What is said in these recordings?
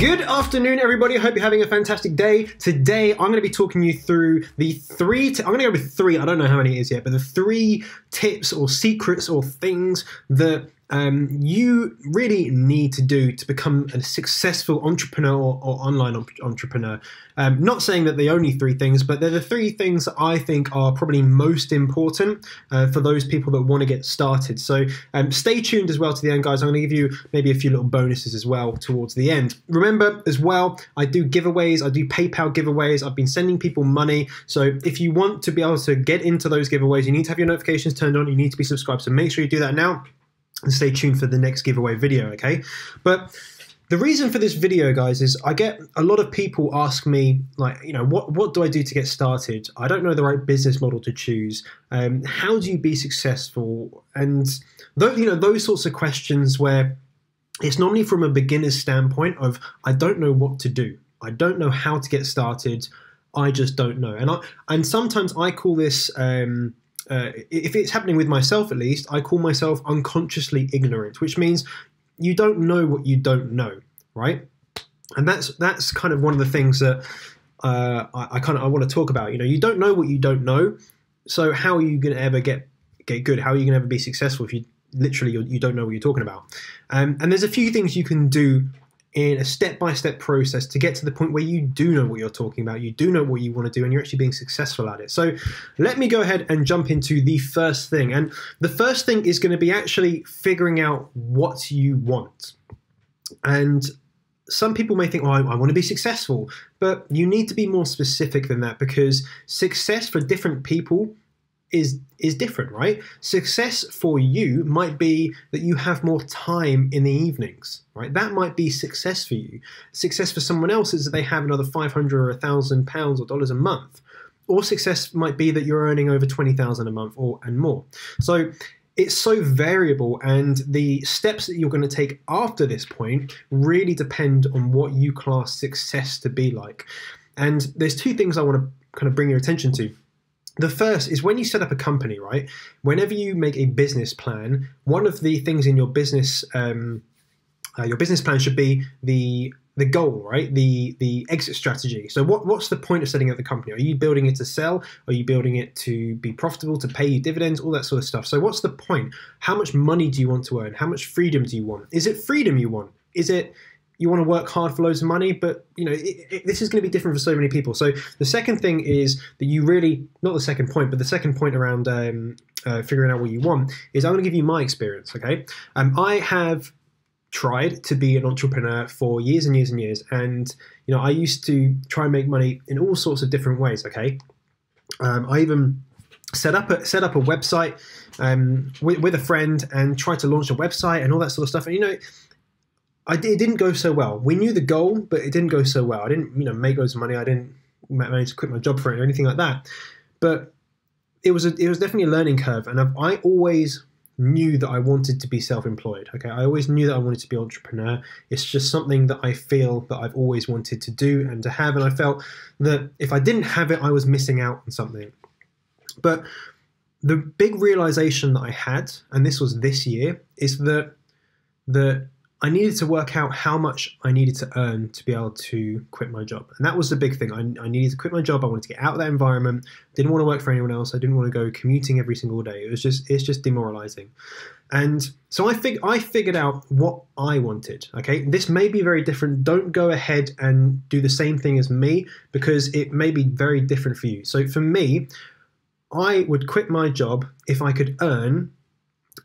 Good afternoon, everybody. I hope you're having a fantastic day. Today, I'm going to be talking you through the I'm going to go with three. I don't know how many it is yet, but the 3 tips or secrets or things that you really need to do to become a successful entrepreneur or online entrepreneur. Not saying that the only 3 things, but they're the 3 things that I think are probably most important for those people that want to get started. So stay tuned as well to the end, guys. I'm going to give you maybe a few little bonuses as well towards the end. Remember as well, I do giveaways. I do PayPal giveaways. I've been sending people money. So if you want to be able to get into those giveaways, you need to have your notifications turned on. You need to be subscribed. So make sure you do that now. And stay tuned for the next giveaway video, okay? But the reason for this video, guys, is I get a lot of people ask me, like, you know, what do I do to get started? I don't know the right business model to choose. How do you be successful? And those sorts of questions where it's normally from a beginner's standpoint of, I don't know what to do. I don't know how to get started. I just don't know. And sometimes I call this if it's happening with myself, at least, I call myself unconsciously ignorant, which means you don't know what you don't know, right? And that's kind of one of the things that I want to talk about. You know, you don't know what you don't know, so how are you going to ever get good? How are you going to ever be successful if you literally you don't know what you're talking about? And there's a few things you can do in a step-by-step process to get to the point where you do know what you're talking about, you do know what you want to do, and you're actually being successful at it. So let me go ahead and jump into the first thing. And the first thing is going to be actually figuring out what you want. And some people may think, oh, I want to be successful, but you need to be more specific than that, because success for different people is different, right? Success for you might be that you have more time in the evenings, right? That might be success for you. Success for someone else is that they have another 500 or 1,000 pounds or dollars a month. Or success might be that you're earning over 20,000 a month and more. So it's so variable, and the steps that you're going to take after this point really depend on what you class success to be like. And there's 2 things I want to kind of bring your attention to. The first is when you set up a company, right? Whenever you make a business plan, one of the things in your business plan should be the goal, right? The exit strategy. So what's the point of setting up the company? Are you building it to sell? Are you building it to be profitable, to pay you dividends, all that sort of stuff? So what's the point? How much money do you want to earn? How much freedom do you want? Is it freedom you want? Is it you want to work hard for loads of money? But you know, this is going to be different for so many people. So the second thing is that you really, not the second point, but the second point around figuring out what you want is I'm going to give you my experience, okay? I have tried to be an entrepreneur for years and years and years. And, you know, I used to try and make money in all sorts of different ways, okay? I even set up a website with a friend and tried to launch a website and all that sort of stuff. And, you know, it didn't go so well. We knew the goal, but it didn't go so well. I didn't, you know, make loads of money. I didn't manage to quit my job for it or anything like that. But it was definitely a learning curve. And I always knew that I wanted to be self-employed. Okay, I always knew that I wanted to be an entrepreneur. It's just something that I feel that I've always wanted to do and to have. And I felt that if I didn't have it, I was missing out on something. But the big realization that I had, and this was this year, is that I needed to work out how much I needed to earn to be able to quit my job. And that was the big thing. I needed to quit my job. I wanted to get out of that environment. Didn't want to work for anyone else. I didn't want to go commuting every single day. It's just demoralizing. And so I figured out what I wanted, okay? This may be very different. Don't go ahead and do the same thing as me, because it may be very different for you. So for me, I would quit my job if I could earn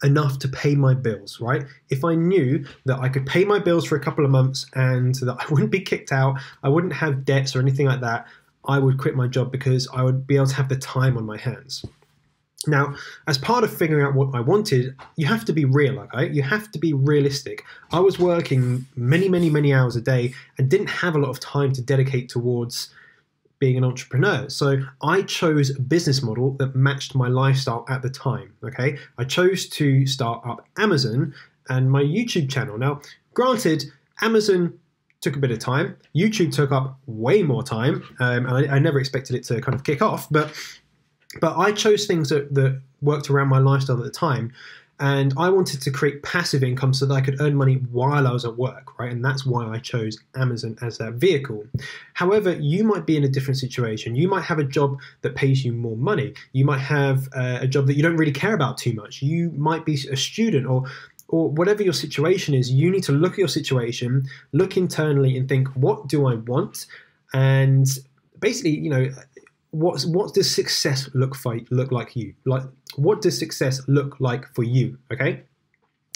enough to pay my bills, right? If I knew that I could pay my bills for a couple of months and that I wouldn't be kicked out, I wouldn't have debts or anything like that, I would quit my job because I would be able to have the time on my hands. Now, as part of figuring out what I wanted, you have to be real, okay? You have to be realistic. I was working many, many, many hours a day and didn't have a lot of time to dedicate towards being an entrepreneur. So I chose a business model that matched my lifestyle at the time, okay? I chose to start up Amazon and my YouTube channel. Now, granted, Amazon took a bit of time. YouTube took up way more time, and I never expected it to kind of kick off, but I chose things that worked around my lifestyle at the time. And I wanted to create passive income so that I could earn money while I was at work, right? And that's why I chose Amazon as that vehicle. However, you might be in a different situation. You might have a job that pays you more money. You might have a job that you don't really care about too much. You might be a student or whatever your situation is. You need to look at your situation, look internally and think, what do I want? And basically, you know, what does success look like you? Like, what does success look like for you? Okay,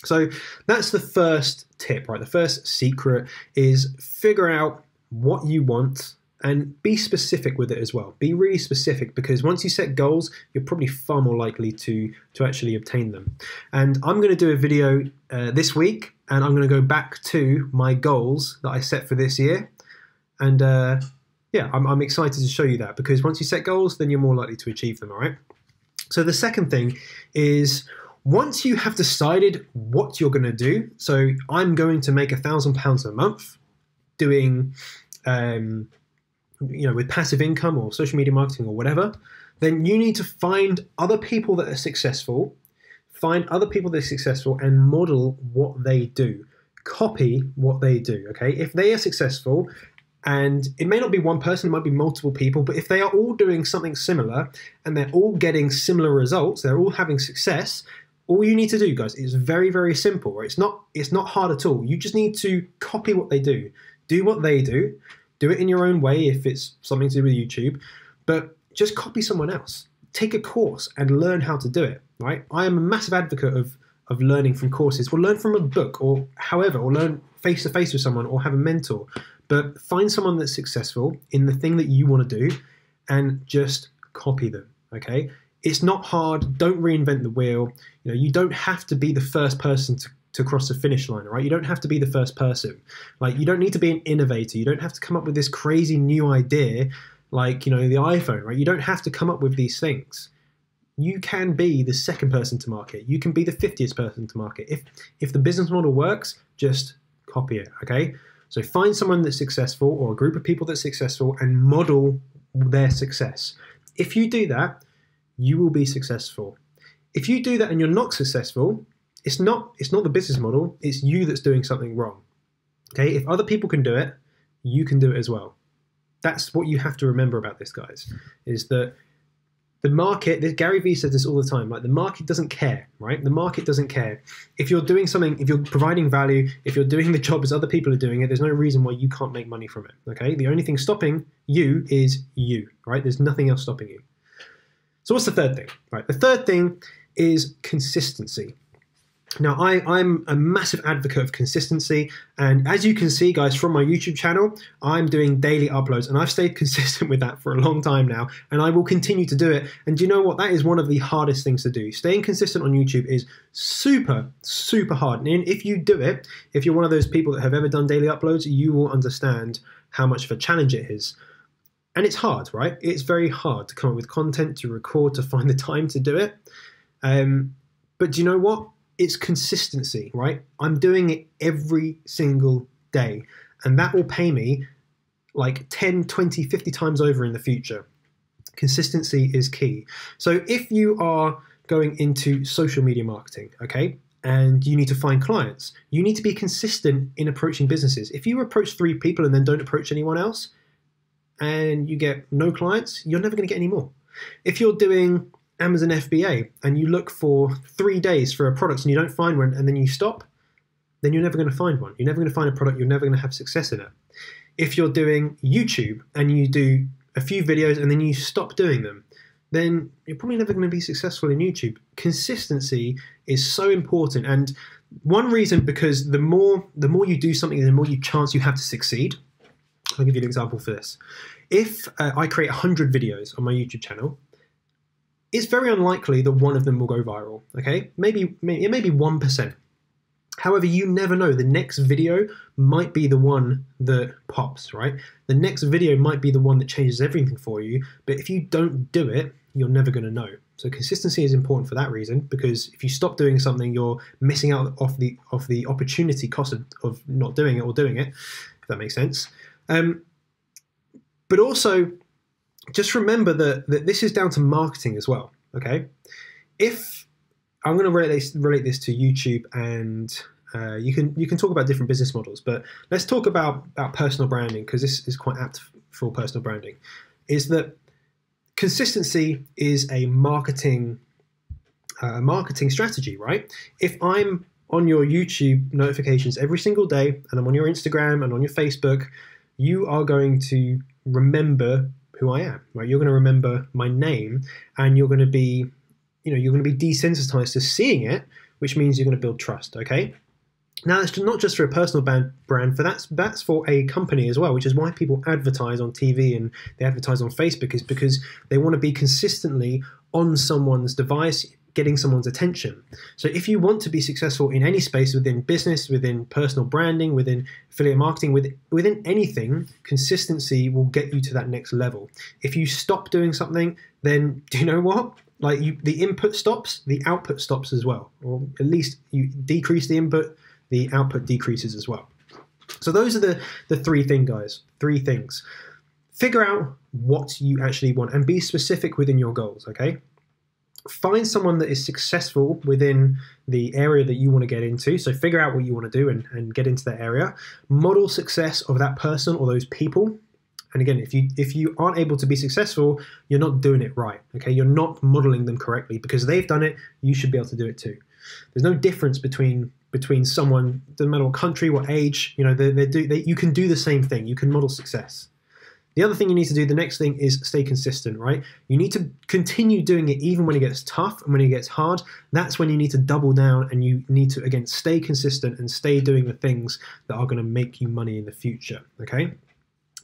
so that's the first tip, right? The first secret is figure out what you want and be specific with it as well. Be really specific, because once you set goals, you're probably far more likely to actually obtain them. And I'm going to do a video this week, and I'm going to go back to my goals that I set for this year. And yeah, I'm excited to show you that, because once you set goals, then you're more likely to achieve them, all right? So the second thing is, once you have decided what you're going to do, so I'm going to make £1,000 a month doing, you know, with passive income or social media marketing or whatever, then you need to find other people that are successful, and model what they do. Copy what they do, okay? If they are successful, and it may not be one person, it might be multiple people, but if they are all doing something similar and they're all getting similar results, they're all having success, all you need to do, guys, is very, very simple. Right? It's not hard at all. You just need to copy what they do. Do what they do. Do it in your own way if it's something to do with YouTube, but just copy someone else. Take a course and learn how to do it, right? I am a massive advocate of learning from courses, or learn from a book, or however, or learn face-to-face with someone, or have a mentor. But find someone that's successful in the thing that you want to do and just copy them, okay? It's not hard. Don't reinvent the wheel. You know, you don't have to be the first person to cross the finish line, right? You don't have to be the first person. Like, you don't need to be an innovator. You don't have to come up with this crazy new idea like, you know, the iPhone, right? You don't have to come up with these things. You can be the second person to market. You can be the 50th person to market. If the business model works, just copy it, okay? So find someone that's successful, or a group of people that's successful, and model their success. If you do that, you will be successful. If you do that and you're not successful, it's not the business model, it's you that's doing something wrong. Okay? If other people can do it, you can do it as well. That's what you have to remember about this, guys, is that the market, Gary Vee says this all the time, like, the market doesn't care, right? The market doesn't care. If you're doing something, if you're providing value, if you're doing the job as other people are doing it, there's no reason why you can't make money from it, okay? The only thing stopping you is you, right? There's nothing else stopping you. So what's the third thing, right? The third thing is consistency. Now, I'm a massive advocate of consistency, and as you can see, guys, from my YouTube channel, I'm doing daily uploads, and I've stayed consistent with that for a long time now, and I will continue to do it. And do you know what? That is one of the hardest things to do. Staying consistent on YouTube is super, super hard. And if you do it, if you're one of those people that have ever done daily uploads, you will understand how much of a challenge it is. And it's hard, right? It's very hard to come up with content, to record, to find the time to do it. But do you know what? It's consistency, right? I'm doing it every single day, and that will pay me like 10, 20, 50 times over in the future. Consistency is key. So if you are going into social media marketing, okay, and you need to find clients, you need to be consistent in approaching businesses. If you approach 3 people and then don't approach anyone else, and you get no clients, you're never going to get any more. If you're doing Amazon FBA and you look for 3 days for a product and you don't find one, and then you stop, then you're never going to find one. You're never going to find a product. You're never going to have success in it. If you're doing YouTube and you do a few videos and then you stop doing them, then you're probably never going to be successful in YouTube. Consistency is so important. And one reason, because the more you do something, the more chance you have to succeed. I'll give you an example for this. If I create 100 videos on my YouTube channel, it's very unlikely that one of them will go viral, okay? Maybe 1%. However, you never know. The next video might be the one that pops, right? The next video might be the one that changes everything for you, but if you don't do it, you're never going to know. So consistency is important for that reason, because if you stop doing something, you're missing out off the opportunity cost of not doing it or doing it, if that makes sense. But also, just remember that this is down to marketing as well, okay? If I'm going to relate this to YouTube, and you can talk about different business models, but let's talk about personal branding, because this is quite apt for personal branding. Is that consistency is a marketing strategy, right? If I'm on your YouTube notifications every single day, and I'm on your Instagram and on your Facebook, you are going to remember who I am, right? You're going to remember my name, and you're going to be, you're going to be desensitized to seeing it, which means you're going to build trust. Okay. Now, it's not just for a personal brand, that's for a company as well, which is why people advertise on TV and they advertise on Facebook, is because they want to be consistently on someone's device, getting someone's attention. So if you want to be successful in any space, within business, within personal branding, within affiliate marketing, within anything, consistency will get you to that next level. If you stop doing something, then do you know what? Like, the input stops, the output stops as well. Or at least you decrease the input, the output decreases as well. So those are the three things, guys. 3 things. Figure out what you actually want and be specific within your goals, okay? Find someone that is successful within the area that you want to get into. So figure out what you want to do and get into that area. Model success of that person or those people. And again, if you aren't able to be successful, you're not doing it right, okay? You're not modeling them correctly, because they've done it, you should be able to do it too. There's no difference between someone, doesn't matter what country, what age, you can do the same thing. You can model success. The other thing you need to do, the next thing, is stay consistent, right? You need to continue doing it even when it gets tough and when it gets hard. That's when you need to double down, and you need to, again, stay consistent and stay doing the things that are going to make you money in the future, okay?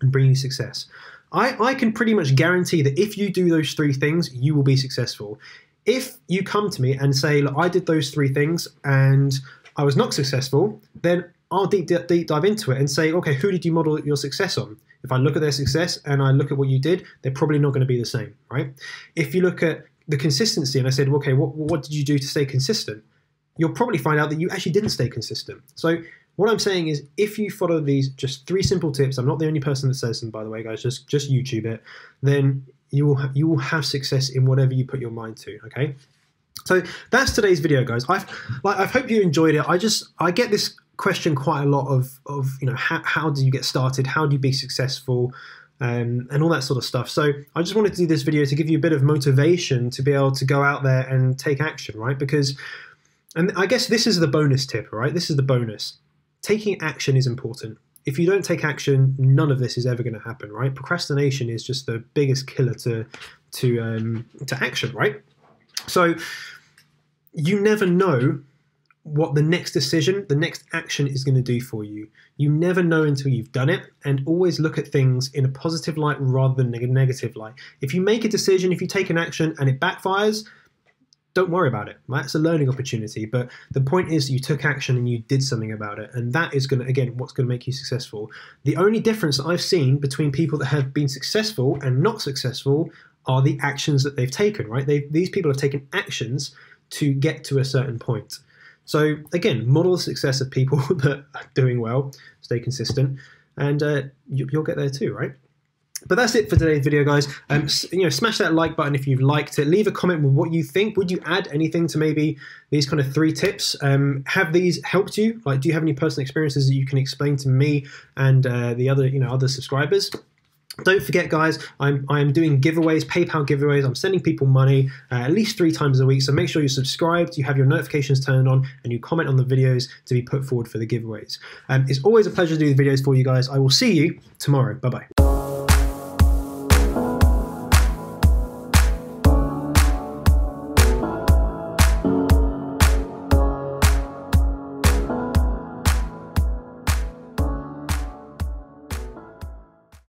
And bring you success. I can pretty much guarantee that if you do those 3 things, you will be successful. If you come to me and say, look, I did those 3 things and I was not successful, then I'll deep dive into it and say, okay, who did you model your success on? If I look at their success and I look at what you did, they're probably not going to be the same, right? If you look at the consistency and I said, well, okay, what did you do to stay consistent? You'll probably find out that you actually didn't stay consistent. So what I'm saying is, if you follow these just 3 simple tips, I'm not the only person that says them, by the way, guys, just YouTube it, then you will have success in whatever you put your mind to, okay? So that's today's video, guys. I hope you enjoyed it. I get this question quite a lot of how do you get started? How do you be successful? And all that sort of stuff. So I just wanted to do this video to give you a bit of motivation to be able to go out there and take action, right? And I guess this is the bonus tip, right? This is the bonus. Taking action is important. If you don't take action, none of this is ever going to happen, right? Procrastination is just the biggest killer to action, right? So you never know what the next decision, the next action is going to do for you. You never know until you've done it, and always look at things in a positive light rather than a negative light. If you make a decision, if you take an action and it backfires, don't worry about it, right? It's a learning opportunity, but the point is you took action and you did something about it, and that is going to, again, what's going to make you successful. The only difference that I've seen between people that have been successful and not successful are the actions that they've taken, right? These people have taken actions to get to a certain point. So again, model the success of people that are doing well, stay consistent, and you'll get there too, right? But that's it for today's video, guys. Smash that like button if you've liked it. Leave a comment with what you think. Would you add anything to maybe these kind of 3 tips? Have these helped you? Like, do you have any personal experiences that you can explain to me and the other subscribers? Don't forget, guys, I'm doing giveaways, PayPal giveaways. I'm sending people money at least 3 times a week. So make sure you're subscribed, you have your notifications turned on, and you comment on the videos to be put forward for the giveaways. It's always a pleasure to do the videos for you guys. I will see you tomorrow. Bye-bye.